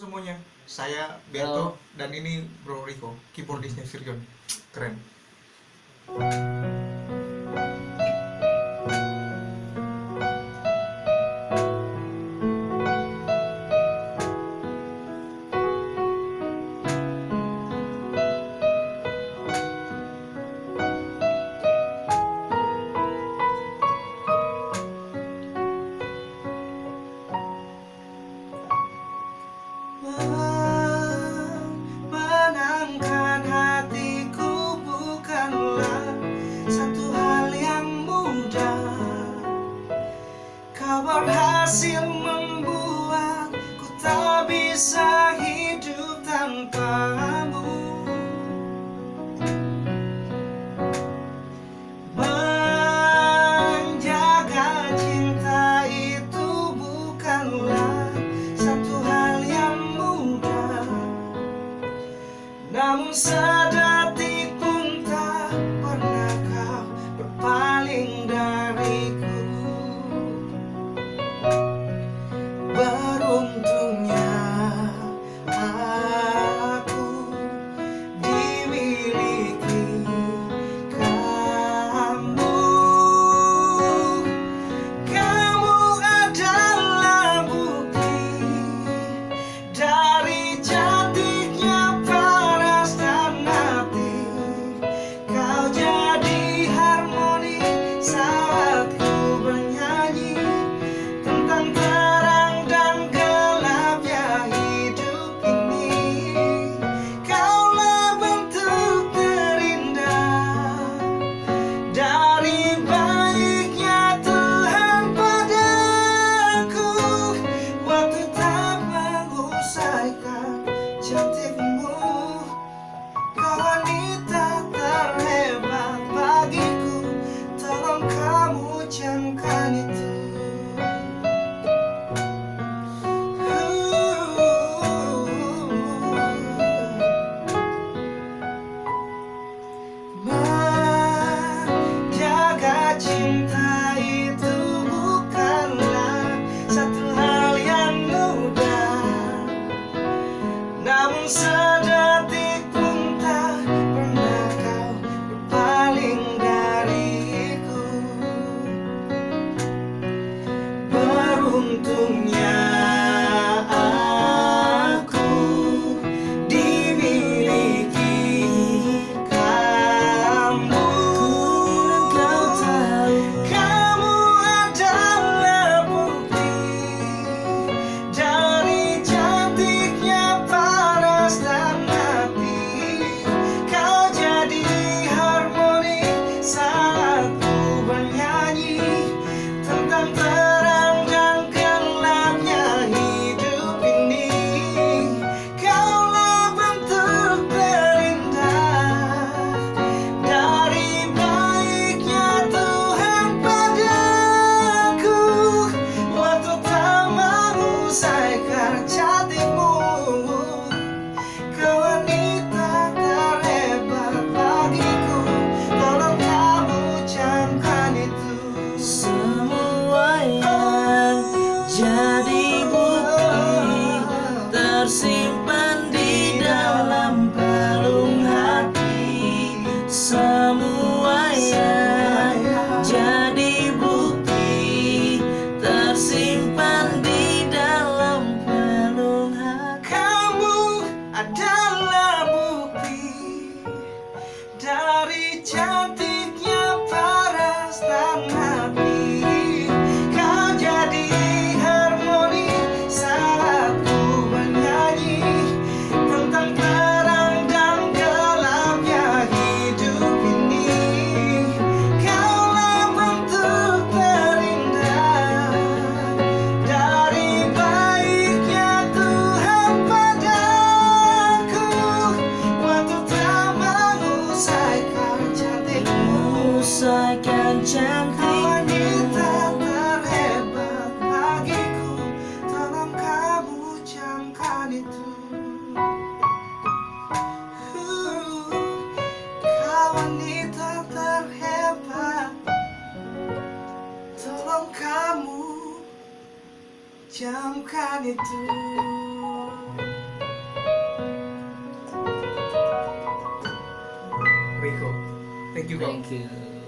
semuanya. Saya Bento dan ini Bro Rico, keyboardisnya Virgon. Keren. Menangkan hatiku bukanlah satu hal yang mudah. Kau berhasil membuatku tak bisa hidup tanpamu. Menjaga cinta itu bukanlah satu hal yang mudah. Namun sedetik pun tak pernah kau berpaling dariku. Beruntungnya aku dimiliki kamu. Kamu adalah bukti dari cantiknya paras dan hati. Kau jadi harmoni saat ku bernyanyi tentang terang dan gelapnya hidup ini. Kaulah bentuk terindah dari baiknya Tuhan padaku. Waktu tak mengusaikan cantikmu. Kau wanita terhebat bagiku. Tolong kamu camkan itu. Menjaga cinta itu bukanlah satu hal yang mudah. Namun sedetik pun tak pernah kau berpaling dariku. Beruntungnya aku dimiliki kamu. Kau tahu kamu adalah bukti dari cantiknya paras dan hati. Kau jadi harmoni saat ku bernyanyi tentang terang dan gelapnya hidup ini. Kaulah bentuk terindah dari baiknya Tuhan padaku. Waktu tak mengusaikan cantikmu. Kau wanita terhebat bagiku. Tolong kamu camkan itu. Semua yang jadi bukti tersimpan di dalam palung hati. Semua yang jadi bukti tersimpan di dalam palung hati. Kamu adalah bukti dari cantiknya paras dan hati. Kau jadi harmoni saat ku bernyanyi tentang terang dan gelapnya hidup ini. Kaulah bentuk terindah dari baiknya Tuhan padaku. Waktu tak mengusaikan cantikmu. Usaikan cantik wanita terhebat bagiku. Tolong kamu camkan itu. Kau wanita terhebat. Tolong kamu camkan itu. Thank you kok. Thank you.